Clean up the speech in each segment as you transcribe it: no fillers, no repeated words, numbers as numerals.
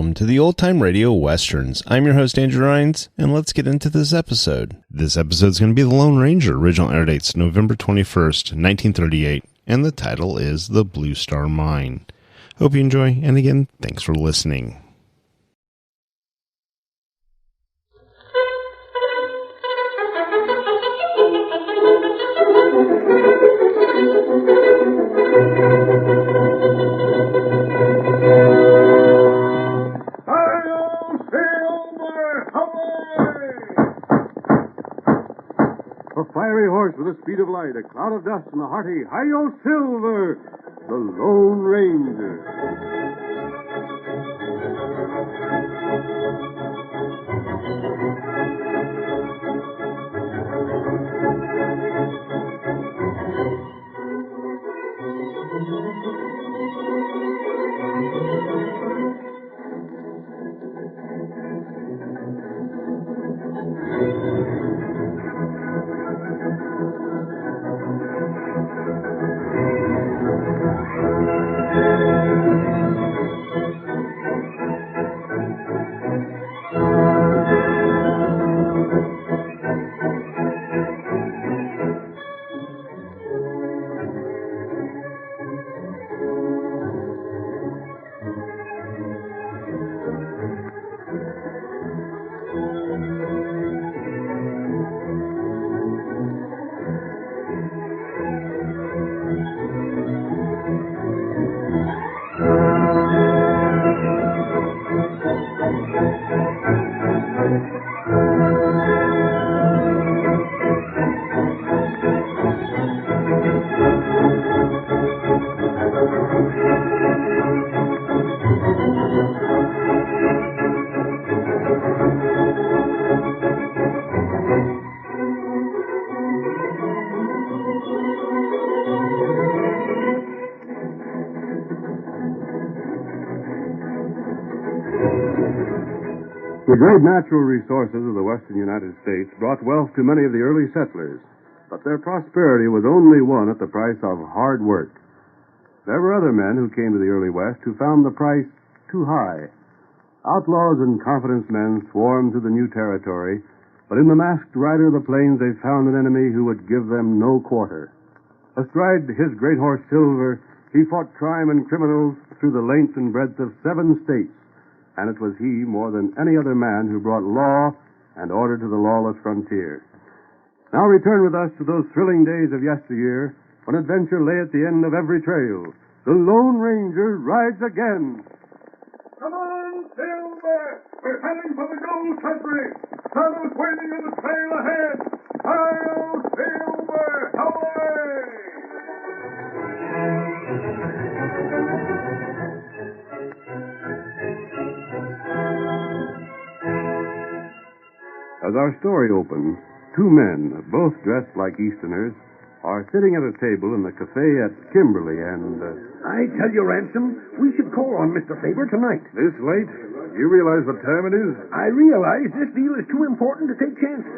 welcome to the Old Time Radio Westerns. I'm your host, Andrew Rines, and let's get into this episode. This episode is going to be The Lone Ranger. Original air dates November 21st, 1938, and the title is The Blue Star Mine. Hope you enjoy, and again, thanks for listening. A fiery horse with the speed of light, a cloud of dust, and a hearty Hi-Yo Silver, the Lone Ranger. The great natural resources of the western United States brought wealth to many of the early settlers, but their prosperity was only won at the price of hard work. There were other men who came to the early West who found the price too high. Outlaws and confidence men swarmed to the new territory, but in the masked rider of the plains they found an enemy who would give them no quarter. Astride his great horse Silver, he fought crime and criminals through the length and breadth of 7 states, and it was he, more than any other man, who brought law and order to the lawless frontier. Now return with us to those thrilling days of yesteryear, when adventure lay at the end of every trail. The Lone Ranger rides again. Come on, Silver! We're heading for the gold country! Someone's waiting on the trail ahead! Hi-yo, Silver! Away! As our story opens, 2 men, both dressed like Easterners, are sitting at a table in the cafe at Kimberly, and... I tell you, Ransom, we should call on Mr. Faber tonight. This late? You realize what time it is? I realize this deal is too important to take chances.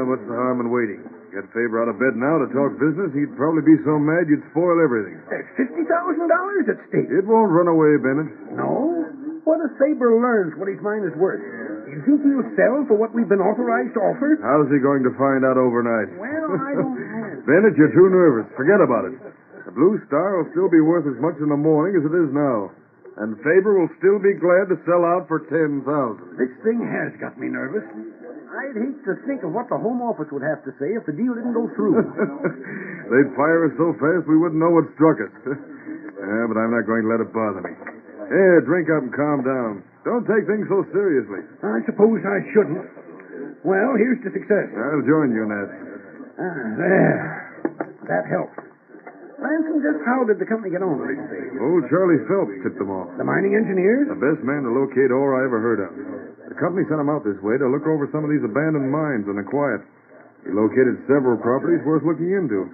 What's the harm in waiting? Get Faber out of bed now to talk business, he'd probably be so mad you'd spoil everything. There's $50,000 at stake. It won't run away, Bennett. No? What if Faber learns what his mine is worth? You think he'll sell for what we've been authorized to offer? How's he going to find out overnight? Well, I don't know. Bennett, you're too nervous. Forget about it. The Blue Star will still be worth as much in the morning as it is now. And Faber will still be glad to sell out for $10,000. This thing has got me nervous. I'd hate to think of what the Home Office would have to say if the deal didn't go through. They'd fire us so fast we wouldn't know what struck us. But I'm not going to let it bother me. Here, drink up and calm down. Don't take things so seriously. I suppose I shouldn't. Well, here's to success. I'll join you in that. There. That helps. Ransom, just how did the company get on with this thing? Old Charlie Phelps tipped them off. The mining engineers? The best man to locate ore I ever heard of. The company sent him out this way to look over some of these abandoned mines in the quiet. He located several properties worth looking into.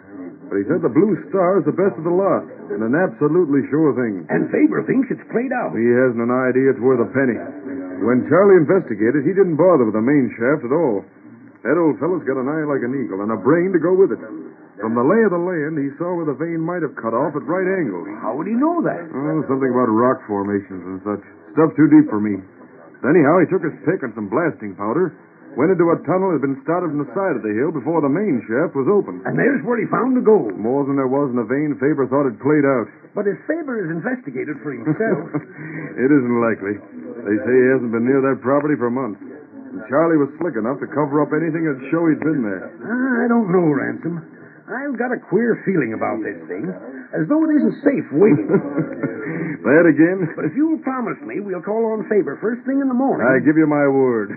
But he said the Blue Star is the best of the lot, and an absolutely sure thing. And Faber thinks it's played out. He hasn't an idea it's worth a penny. When Charlie investigated, he didn't bother with the main shaft at all. That old fellow's got an eye like an eagle and a brain to go with it. From the lay of the land, he saw where the vein might have cut off at right angles. How would he know that? Oh, something about rock formations and such. Stuff too deep for me. Anyhow, he took his pick and some blasting powder, went into a tunnel that had been started from the side of the hill before the main shaft was open. And there's where he found the gold. More than there was in the vein Faber thought had played out. But if Faber is investigated for himself... It isn't likely. They say he hasn't been near that property for months. And Charlie was slick enough to cover up anything that'd show he'd been there. I don't know, Ransom. I've got a queer feeling about this thing, as though it isn't safe waiting. That again? But if you'll promise me, we'll call on Faber first thing in the morning. I give you my word.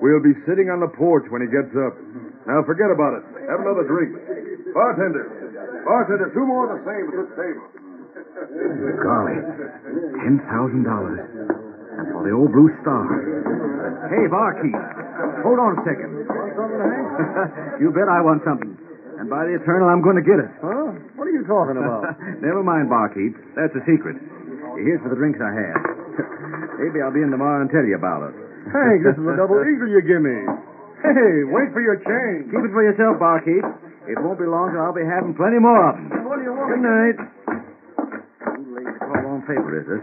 We'll be sitting on the porch when he gets up. Now, forget about it. Have another drink. Bartender, 2 more of the same at this table. Golly, $10,000. And for the old Blue Star. Hey, barkeep, hold on a second. Want something, Hank? You bet I want something. And by the eternal, I'm going to get it. Huh? What are you talking about? Never mind, barkeep. That's a secret. Here's for the drinks I had. Maybe I'll be in tomorrow and tell you about it. Hank, this is a double eagle you give me. Hey, wait for your change. Keep it for yourself, barkeep. It won't be long till I'll be having plenty more of them. What do you want? Good night. Too late to call on Faber, is it?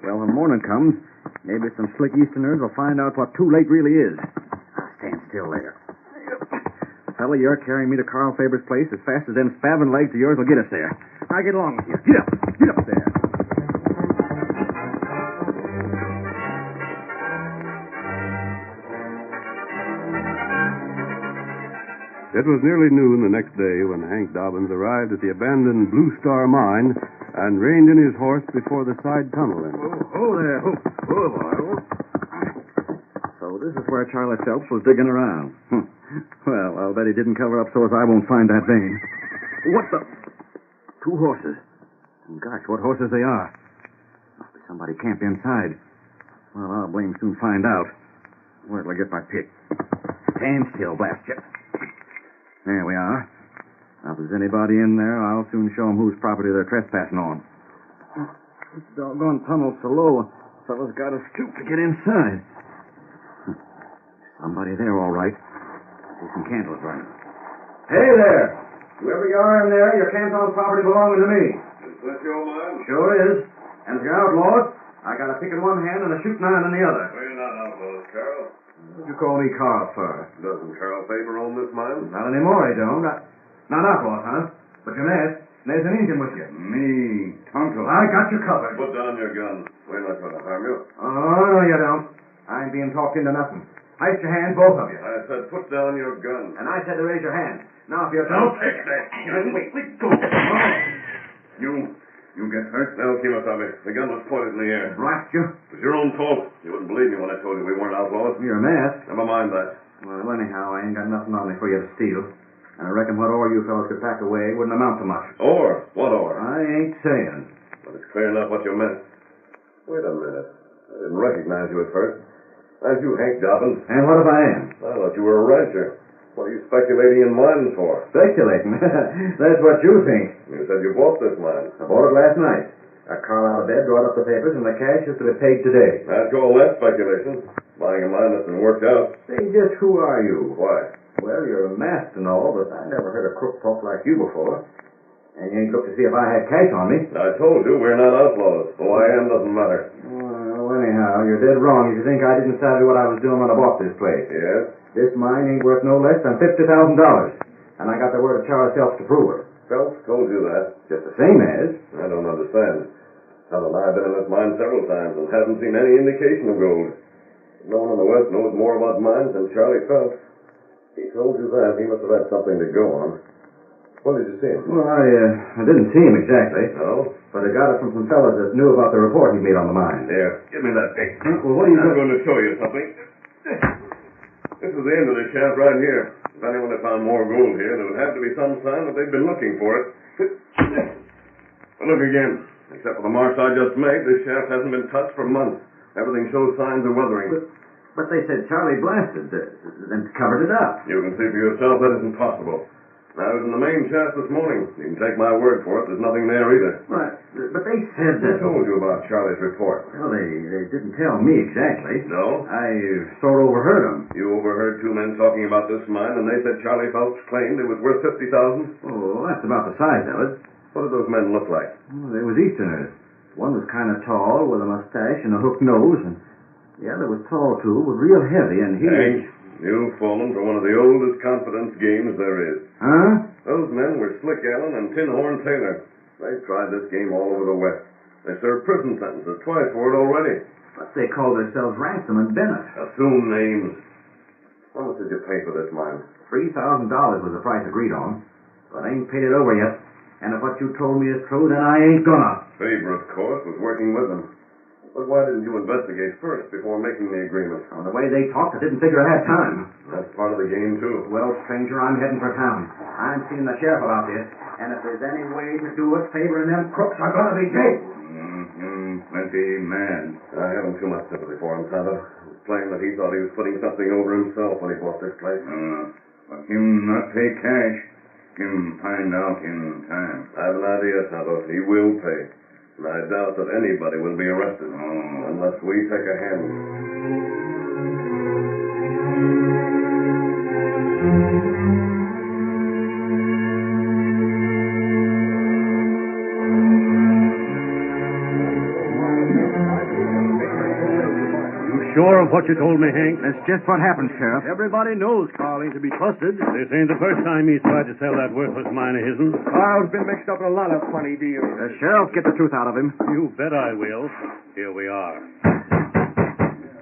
Well, when morning comes, maybe some slick Easterners will find out what too late really is. Now, stand still there. Fella, you're carrying me to Carl Faber's place as fast as them spavined legs of yours will get us there. Now get along with you. Get up. Get up there. It was nearly noon the next day when Hank Dobbins arrived at the abandoned Blue Star Mine and reined in his horse before the side tunnel entrance. Oh, there. Oh, boy. So this is where Charlie Phelps was digging around. Well, I'll bet he didn't cover up so as I won't find that vein. What the? 2 horses. And gosh, what horses they are. Must be somebody camped inside. Well, I'll blame soon find out. Where till I get my pick? Stand still, blast you. There we are. Now, if there's anybody in there, I'll soon show them whose property they're trespassing on. This doggone tunnel's so low, a fellow's got to stoop to get inside. Somebody there, all right. See some candles burning. Hey there! Whoever you are in there, your camp's property belonging to me. Is that your mine? Sure is. And if you're outlaws, I got a pick in one hand and a shooting iron in the other. We're not outlaws, Carl. What'd you call me Carl for? Doesn't Carl Faber own this mine? Not anymore, he don't. Not outlaws, huh? But you're mad. There's an Indian with you. Me, Tonto. I got you covered. Put down your gun. We're not going to harm you. Oh, no, you don't. I ain't being talked into nothing. Raise your hands, both of you. I said put down your gun. And I said to raise your hands. Now, if you Don't don't... take that. Wait, go. You get hurt? No, Kimasabi. The gun was pointed in the air. Blast you. It was your own fault. You wouldn't believe me when I told you we weren't outlaws. You're masked. Never mind that. Well, anyhow, I ain't got nothing on me for you to steal. And I reckon what all you fellows could pack away wouldn't amount to much. Or? What or? I ain't saying. But it's clear enough what you meant. Wait a minute. I didn't recognize you at first. Aren't you Hank Dobbins? And what if I am? I thought you were a rancher. What are you speculating in mines for? Speculating? That's what you think. You said you bought this mine. I bought it last night. Got Carl out of bed, brought up the papers, and the cash is to be paid today. I'd call that speculation. Buying a mine that's been worked out. Say, just who are you? Why? Well, you're masked and all, but I never heard a crook talk like you before. And you ain't looked to see if I had cash on me. I told you we're not outlaws. Who I am doesn't matter. Well, anyhow, you're dead wrong if you think I didn't savvy what I was doing when I bought this place. Yes? This mine ain't worth no less than $50,000. And I got the word of Charlie Phelps to prove it. Phelps told you that. Just the same as. I don't understand. Tom and I have been in this mine several times and haven't seen any indication of gold. No one in the West knows more about mines than Charlie Phelps. He told you that. He must have had something to go on. When did you see him? Well, I didn't see him exactly. No? But I got it from some fellas that knew about the report he made on the mine. Here, give me that pick. Well, what are you I'm doing? going to show you something. This is the end of the shaft right here. If anyone had found more gold here, there would have to be some sign that they'd been looking for it. Well, look again. Except for the marks I just made, this shaft hasn't been touched for months. Everything shows signs of weathering. But they said Charlie blasted and covered it up. You can see for yourself that isn't possible. I was in the main shaft this morning. You can take my word for it. There's nothing there either. But they said Who that... told you about Charlie's report? Well, they didn't tell me exactly. No? I sort of overheard them. You overheard 2 men talking about this mine, and they said Charlie Phelps claimed it was worth $50,000? Oh, that's about the size of it. What did those men look like? Well, they was Easterners. One was kind of tall with a mustache and a hooked nose, and the other was tall, too, but real heavy, and he... Hank, you've fallen for one of the oldest confidence games there is. Huh? Those men were Slick Allen and Tin Horn Taylor. They've tried this game all over the West. They served prison sentences twice for it already. But they call themselves Ransom and Bennett. Assume names. How much did you pay for this mine? $3,000 was the price agreed on, but I ain't paid it over yet. And if what you told me is true, then I ain't gonna. Faber, of course, was working with them. But why didn't you investigate first before making the agreement? On the way they talked, I didn't figure I had time. That's part of the game, too. Well, stranger, I'm heading for town. I'm seeing the sheriff about this, and if there's any way to do it, Faber and them crooks are gonna be jailed. Plenty mad. I haven't too much sympathy for him, Tonto. It's plain that he thought he was putting something over himself when he bought this place. But him not pay cash. Him find out in time. I have an idea, Tonto. He will pay. And I doubt that anybody will be arrested unless we take a hand. Sure of what you told me, Hank? That's just what happened, Sheriff. Everybody knows Carl ain't to be trusted. This ain't the first time he's tried to sell that worthless mine of his'n. Carl's been mixed up in a lot of funny deals. The sheriff get the truth out of him. You bet I will. Here we are.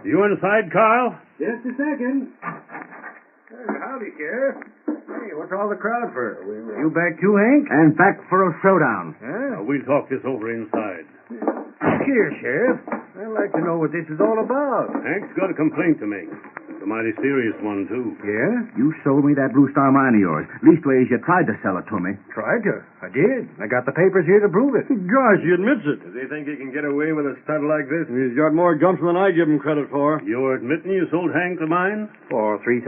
You inside, Carl? Just a second. Howdy, Sheriff. Hey, what's all the crowd for? You back too, Hank? And back for a showdown. Huh? We'll talk this over inside. Here, Sheriff. I'd like to know what this is all about. Hank's got a complaint to make. It's a mighty serious one, too. Yeah? You sold me that Blue Star mine of yours. Leastways, you tried to sell it to me. Tried to. I did. I got the papers here to prove it. Gosh, he admits it. Does he think he can get away with a stunt like this? He's got more gumption than I give him credit for. You're admitting you sold Hank the mine? For $3,000.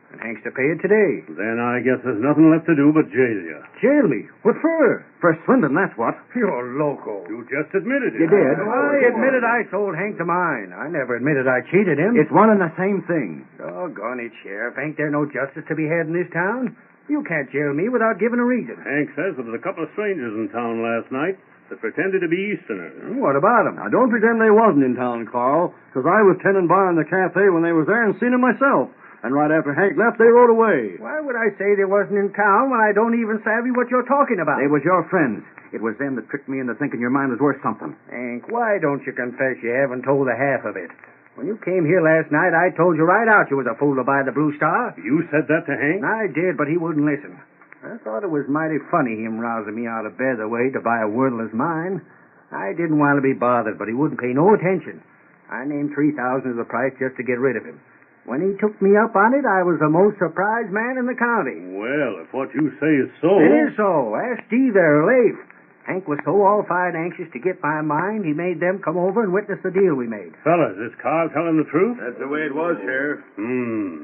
And Hank's to pay it today. Then I guess there's nothing left to do but jail you. Jail me? What for? For swindling, that's what. You're loco. You just admitted it. You did. I admitted I sold Hank the mine. I never admitted I cheated him. It's one and the same thing. Doggone it, Sheriff. Ain't there no justice to be had in this town? You can't jail me without giving a reason. Hank says there was a couple of strangers in town last night that pretended to be Easterners. What about them? Now, don't pretend they wasn't in town, Carl, because I was tending bar in the cafe when they was there and seen them myself. And right after Hank left, they rode away. Why would I say they wasn't in town when I don't even savvy what you're talking about? They was your friends. It was them that tricked me into thinking your mind was worth something. Hank, why don't you confess you haven't told the half of it? When you came here last night, I told you right out you was a fool to buy the Blue Star. You said that to Hank? I did, but he wouldn't listen. I thought it was mighty funny him rousing me out of bed the way to buy a worthless mine. I didn't want to be bothered, but he wouldn't pay no attention. I named $3,000 as the price just to get rid of him. When he took me up on it, I was the most surprised man in the county. Well, if what you say is so... It is so. Ask Steve there, Leif. Hank was so all-fired anxious to get my mine, he made them come over and witness the deal we made. Fellas, is Carl telling the truth? That's the way it was, Sheriff.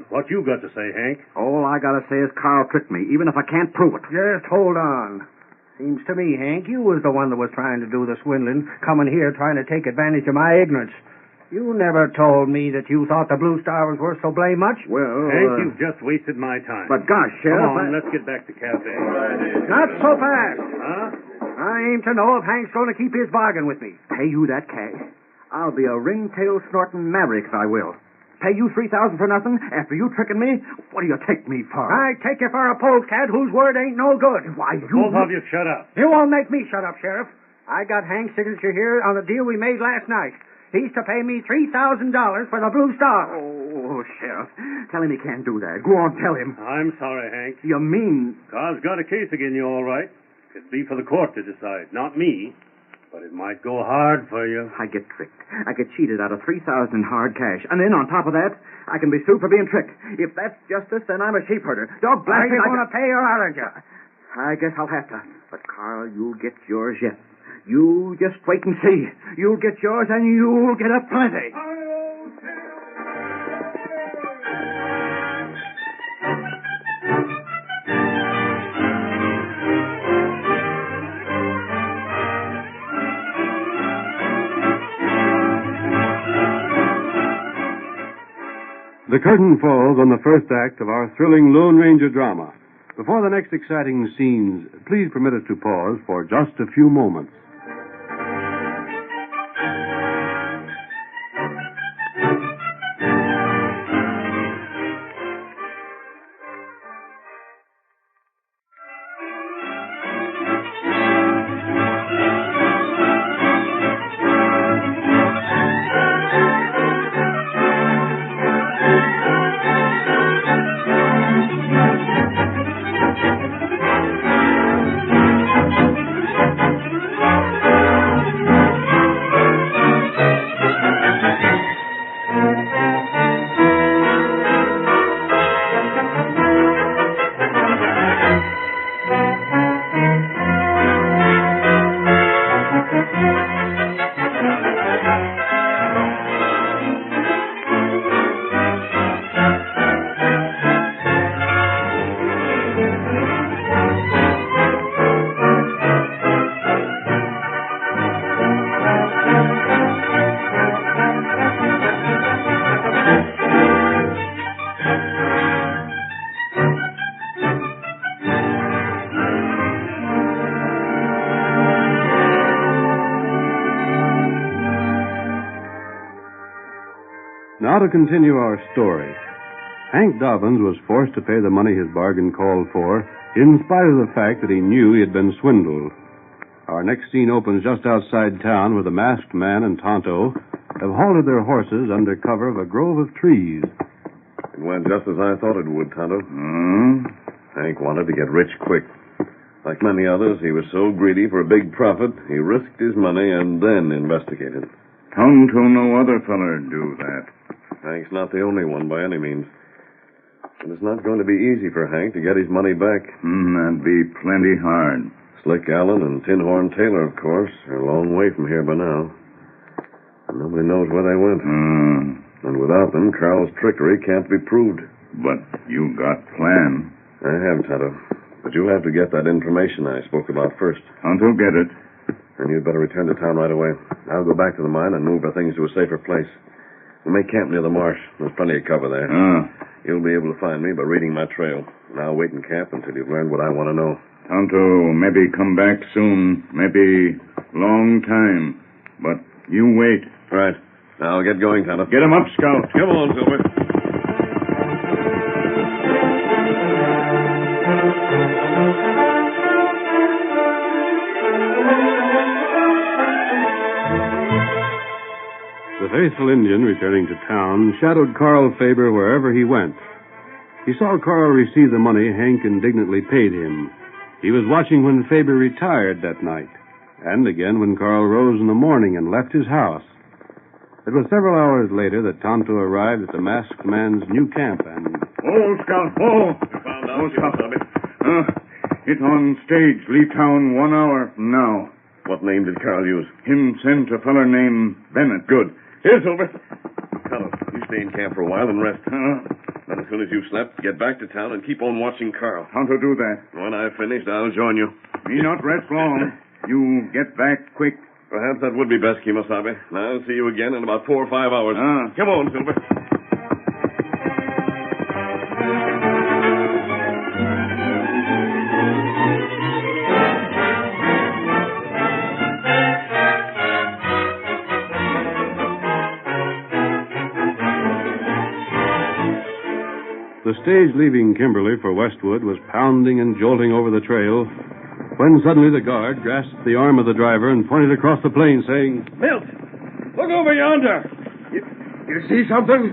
What you got to say, Hank? All I gotta say is Carl tricked me, even if I can't prove it. Just hold on. Seems to me, Hank, you was the one that was trying to do the swindling, coming here trying to take advantage of my ignorance. You never told me that you thought the Blue Star was worth so blame much. Well, Hank, you've just wasted my time. But gosh, Sheriff... Come on, let's get back to cafe. Not so fast. Huh? I aim to know if Hank's going to keep his bargain with me. Pay you that cash. I'll be a ringtail snorting maverick if I will. Pay you $3,000 for nothing after you tricking me? What do you take me for? I take you for a polecat whose word ain't no good. Why, you... Both of you shut up. You won't make me shut up, Sheriff. I got Hank's signature here on the deal we made last night. He's to pay me $3,000 for the Blue Star. Oh, Sheriff. Tell him he can't do that. Go on, tell him. I'm sorry, Hank. You mean... Carl's got a case again you, all right. It'd be for the court to decide, not me. But it might go hard for you. I get tricked. I get cheated out of $3,000 hard cash. And then, on top of that, I can be sued for being tricked. If that's justice, then I'm a sheep herder. Dog blast me. Are you going to pay or aren't you? I guess I'll have to. But, Carl, you'll get yours yet. You just wait and see. You'll get yours, and you'll get a plenty. The curtain falls on the first act of our thrilling Lone Ranger drama. Before the next exciting scenes, please permit us to pause for just a few moments. Now to continue our story. Hank Dobbins was forced to pay the money his bargain called for, in spite of the fact that he knew he had been swindled. Our next scene opens just outside town, where the masked man and Tonto have halted their horses under cover of a grove of trees. It went just as I thought it would, Tonto. Hank wanted to get rich quick. Like many others, he was so greedy for a big profit, he risked his money and then investigated. Tonto, no other feller do that. Hank's not the only one by any means. And it's not going to be easy for Hank to get his money back. That'd be plenty hard. Slick Allen and Tin Horn Taylor, of course, are a long way from here by now. And nobody knows where they went. And without them, Carl's trickery can't be proved. But you got plan. I have, Tonto. But you'll have to get that information I spoke about first. Tonto, get it. And you'd better return to town right away. I'll go back to the mine and move our things to a safer place. We'll make camp near the marsh. There's plenty of cover there. You'll be able to find me by reading my trail. And I'll wait in camp until you've learned what I want to know. Tonto, maybe come back soon. Maybe long time. But you wait. Right. Now get going, Tonto. Get him up, Scout. Come on, Silver. The faithful Indian, returning to town, shadowed Carl Faber wherever he went. He saw Carl receive the money Hank indignantly paid him. He was watching when Faber retired that night, and again when Carl rose in the morning and left his house. It was several hours later that Tonto arrived at the masked man's new camp and... Oh, Scout, oh! You found out, Oh, Scout. Silver. It's on stage, leave town 1 hour from now. What name did Carl use? Him sent a feller named Bennett. Good. Here, Silver. Tonto, you stay in camp for a while and rest. Then as soon as you've slept, get back to town and keep on watching Carl. Tonto, do that. When I've finished, I'll join you. Me not rest long. You get back quick. Perhaps that would be best, Kemosabe. I'll see you again in about 4 or 5 hours. Come on, Silver. The stage leaving Kimberly for Westwood was pounding and jolting over the trail when suddenly the guard grasped the arm of the driver and pointed across the plain, saying, Milt, look over yonder. You see something?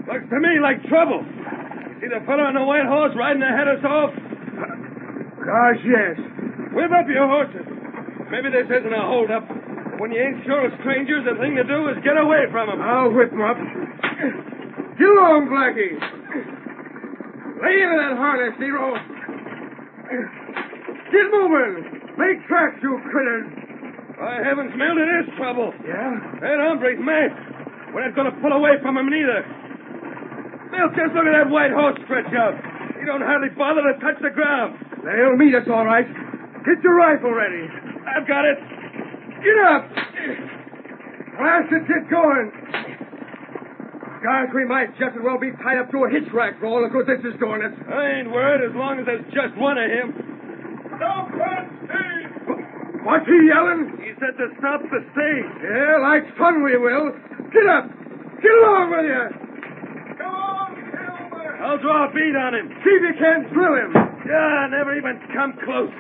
Looks to me like trouble. You see the fellow on the white horse riding ahead of us off? Gosh, yes. Whip up your horses. Maybe this isn't a holdup. When you ain't sure of strangers, the thing to do is get away from them. I'll whip him up. Get along, Blackie. Lay into that harness, Zero. Get moving. Make tracks, you critters. By heavens, Milt, it is trouble. Yeah? That hombre's mad. We're not going to pull away from him neither. Milt, just look at that white horse stretch out. He don't hardly bother to touch the ground. They'll meet us, all right. Get your rifle ready. I've got it. Get up. Blast it, get going. Gosh, we might just as well be tied up to a hitch rack for all the good this is doing us. I ain't worried as long as there's just one of him. Stop that stage! What's he yelling? He said to stop the stage. Yeah, like fun we will. Get up. Get along with you. Come on, Silver. I'll draw a bead on him. See if you can't drill him. Yeah, never even come close.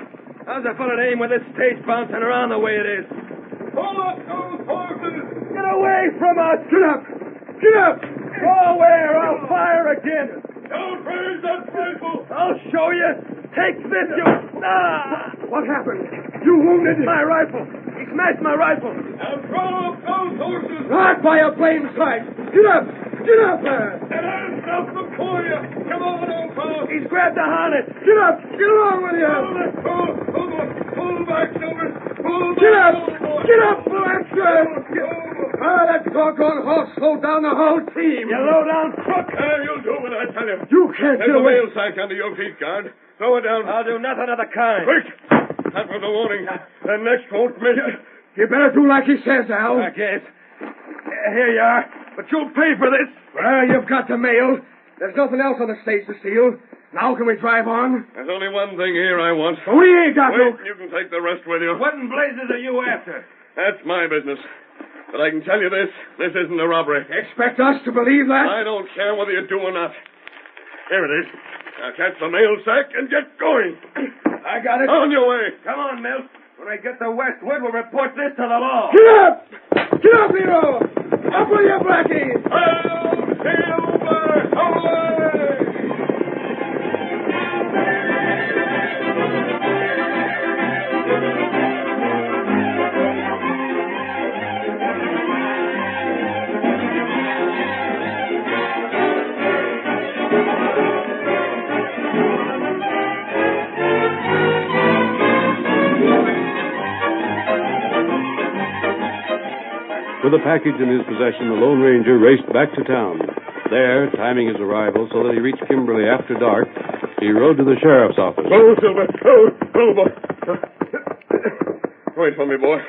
How's a fella to aim with this stage bouncing around the way it is? Pull up those horses! Get away from us! Get up. Get up. Go away or I'll fire again. Don't raise that rifle. I'll show you. Take this, you... Ah! What happened? You wounded him. My rifle. He smashed my rifle. Now throw up those horses. Not by a blame sight. Get up. Get up there. And I'll stop before you. Come on, old fellow. He's grabbed the harness. Get up. Get along with you. Pull back, Silver. Pull back. Get up. Get up, Blaster. That doggone horse slowed down the whole team. You low-down crook. You'll do what I tell you. You can't get away. There's a sack under your feet, guard. Throw it down. I'll do nothing of the kind. Quick! That was a warning. The next won't miss. You better do like he says, Al. I guess. Here you are. But you'll pay for this. Well, you've got the mail. There's nothing else on the stage to steal. Now can we drive on? There's only one thing here I want. We ain't got Wait, you can take the rest with you. What in blazes are you after? That's my business. But I can tell you this isn't a robbery. Expect us to believe that? I don't care whether you do or not. Here it is. Now catch the mail sack and get going. I got it. On your way. Come on, Milt. When I get to Westwood, we'll report this to the law. Get up! Get up, Leo! Up with you, Blackie! With the package in his possession, the Lone Ranger raced back to town. There, timing his arrival so that he reached Kimberly after dark, he rode to the sheriff's office. Oh, Silver. Oh, boy. Wait for me, boy.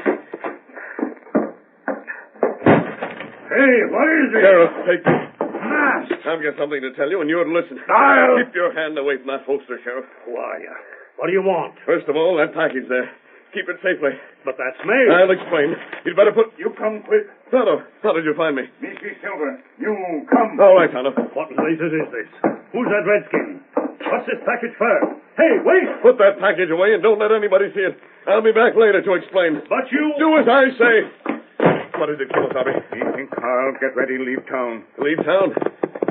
Hey, what is it? Sheriff, take this. Mask. I've got something to tell you, and you ought to listen. Keep your hand away from that holster, Sheriff. Why, what do you want? First of all, that package there. Keep it safely. But that's me. I'll explain. You'd better put... You come quick. Tonto, how did you find me? Missy Silver, you come. All right, Tonto. What blazes is this? Who's that redskin? What's this package for? Hey, wait! Put that package away and don't let anybody see it. I'll be back later to explain. But you... Do as I say. What is it, Kimasabi? You think Carl get ready to leave town? Leave town?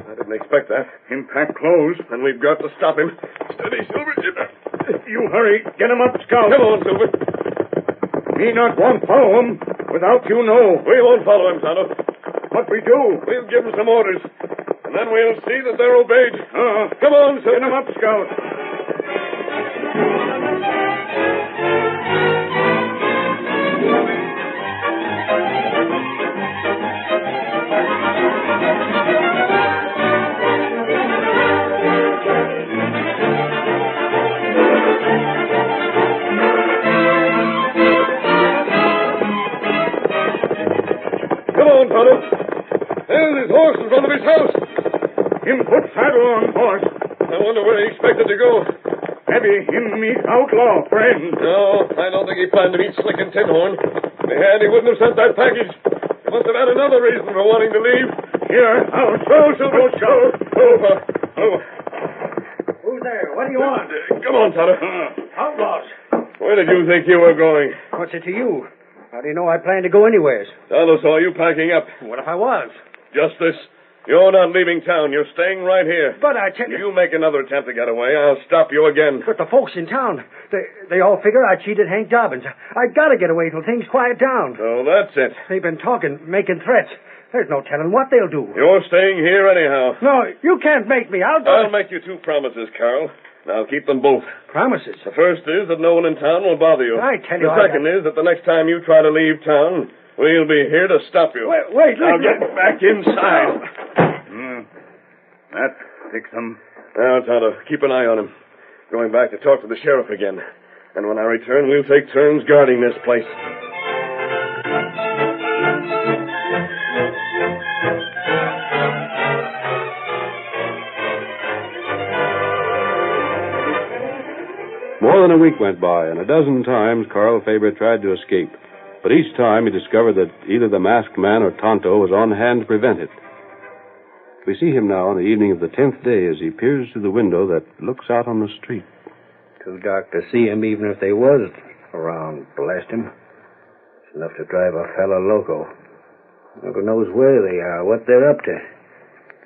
I didn't expect that. Him pack clothes. And we've got to stop him. Steady, Silver. You hurry. Get him up, Scout. Come on, Silver. Me not won't follow him without you know. We won't follow him, Tonto. What we do? We'll give him some orders. And then we'll see that they're obeyed. Come on, Silver. Get him up, Scout. Come on, Tonto. There's his horse in front of his house. Him put saddle on horse. I wonder where he expected to go. Maybe him meet outlaw friend. No, I don't think he planned to meet Slick and Tinhorn. If he had, he wouldn't have sent that package. He must have had another reason for wanting to leave. Here, I'll show Silver. Over. Who's there? What do you want? Come on, Tonto. Outlaws. Where did you think you were going? What's it to you? How do you know I plan to go anywheres? Tonto saw you packing up. What if I was? Just this. You're not leaving town. You're staying right here. But I tell you... You make another attempt to get away, I'll stop you again. But the folks in town, they all figure I cheated Hank Dobbins. I gotta get away till things quiet down. So that's it. They've been talking, making threats. There's no telling what they'll do. You're staying here anyhow. No, you can't make me. I'll make you two promises, Carl. Now keep them both. Promises? The first is that no one in town will bother you. I tell you... The second is that the next time you try to leave town, we'll be here to stop you. Wait, now get back inside. That fix him. Now, Tonto, keep an eye on him. Going back to talk to the sheriff again. And when I return, we'll take turns guarding this place. More than a week went by, and a dozen times Carl Faber tried to escape. But each time he discovered that either the masked man or Tonto was on hand to prevent it. We see him now on the evening of the 10th day as he peers through the window that looks out on the street. Too dark to see him, even if they was around, blast him. It's enough to drive a fellow loco. Never knows where they are, what they're up to.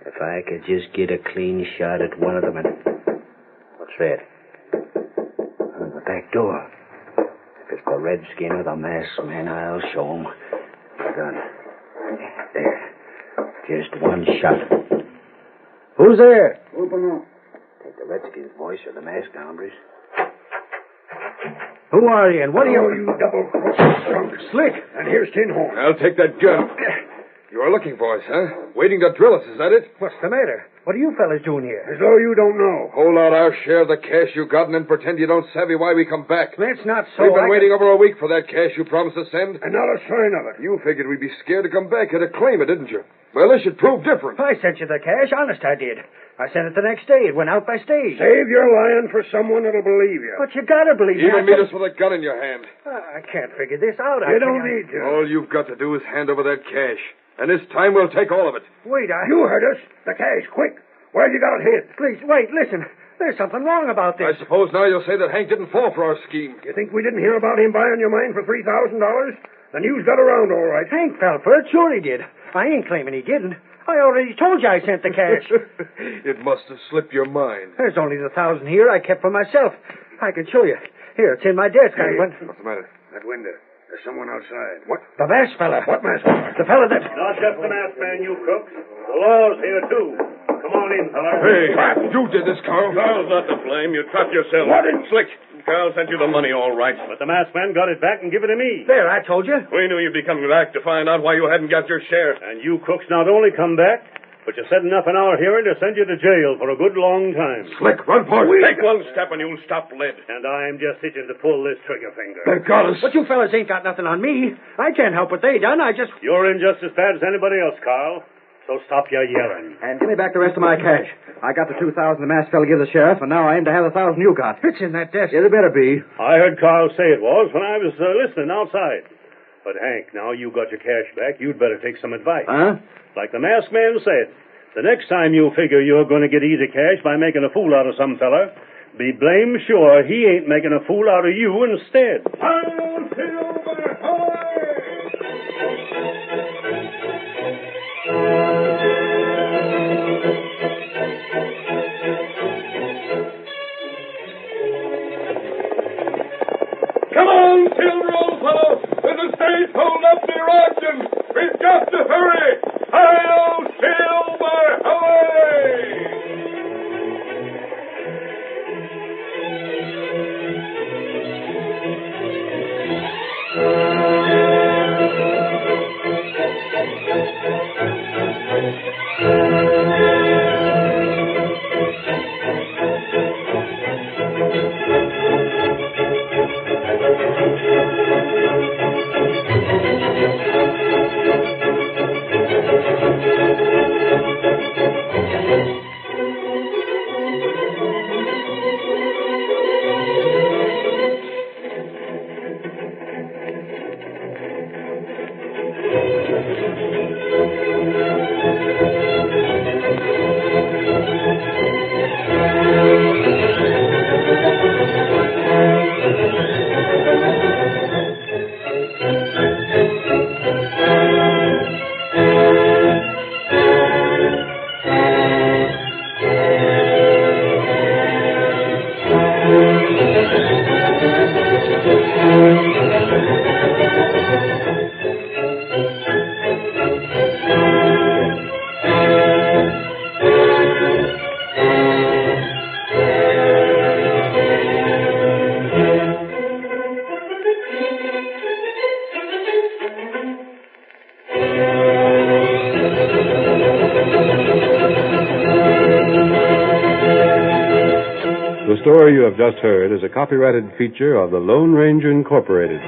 If I could just get a clean shot at one of them and... What's that? Oh, the back door. If it's the redskin or the masked man, I'll show him. Gun. There. Just one shot. Who's there? Open up. Take the redskin's voice or the masked hombres. Who are you and what are you... Oh, you double-crossed skunk. Slick. And here's Tinhorn. I'll take that gun. You are looking for us, huh? Waiting to drill us, is that it? What's the matter? What are you fellas doing here? As though you don't know. Hold out our share of the cash you got and then pretend you don't savvy why we come back. That's not so. We've been waiting over a week for that cash you promised to send. And not a sign of it. You figured we'd be scared to come back here to claim it, didn't you? Well, this should prove different. I sent you the cash. Honest, I did. I sent it the next day. It went out by stage. Save your lying for someone that'll believe you. But you gotta believe me. Even meet us with a gun in your hand. I can't figure this out. You don't need to. All you've got to do is hand over that cash. And this time we'll take all of it. Wait, You heard us. The cash, quick. Where'd you got it hid? Please, wait, listen. There's something wrong about this. I suppose now you'll say that Hank didn't fall for our scheme. You think we didn't hear about him buying your mine for $3,000? The news got around all right. Hank fell for it. Sure he did. I ain't claiming he didn't. I already told you I sent the cash. It must have slipped your mind. There's only the $1,000 here I kept for myself. I can show you. Here, it's in my desk. Hey, What's the matter? That window. There's someone outside. What? The masked fella. What masked fella? The fella that... Not just the masked man, you crooks. The law's here, too. Come on in, fella. Hey, you did this, Carl. Carl's not to blame. You trapped yourself. What? Slick. Carl sent you the money, all right. But the masked man got it back and give it to me. There, I told you. We knew you'd be coming back to find out why you hadn't got your share. And you crooks not only come back, but you said enough in our hearing to send you to jail for a good long time. Slick, run for it. Take one step and you'll stop lead. And I'm just itching to pull this trigger finger. They got us. But you fellas ain't got nothing on me. I can't help what they done. I just... You're in just as bad as anybody else, Carl. So stop your yelling. And give me back the rest of my cash. I got the $2,000 the masked fella gave the sheriff, and now I aim to have the $1,000 you got. It's in that desk. It better be. I heard Carl say it was when I was listening outside. But, Hank, now you got your cash back, you'd better take some advice. Huh? Like the masked man said, the next time you figure you're going to get easy cash by making a fool out of some fella, be blame sure he ain't making a fool out of you instead. Come on, Silver, old fellow. There's a stage holding up near Ogden. We've got to hurry. Hi-yo, Silver, away! The story you have just heard is a copyrighted feature of the Lone Ranger Incorporated.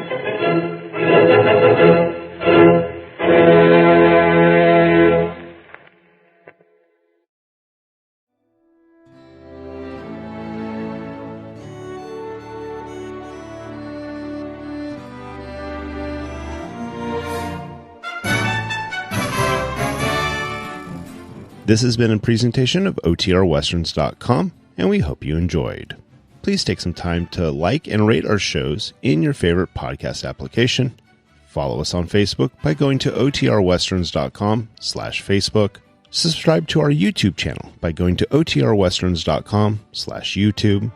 This has been a presentation of OTRWesterns.com, and we hope you enjoyed. Please take some time to like and rate our shows in your favorite podcast application. Follow us on Facebook by going to OTRWesterns.com/Facebook. Subscribe to our YouTube channel by going to OTRWesterns.com/YouTube.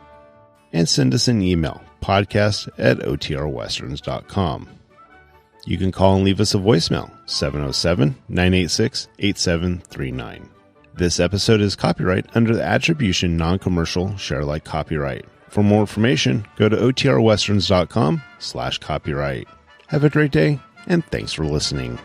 And send us an email, podcast@OTRWesterns.com. You can call and leave us a voicemail, 707-986-8739. This episode is copyright under the Attribution Non-Commercial Share Alike Copyright. For more information, go to OTRWesterns.com/copyright. Have a great day, and thanks for listening.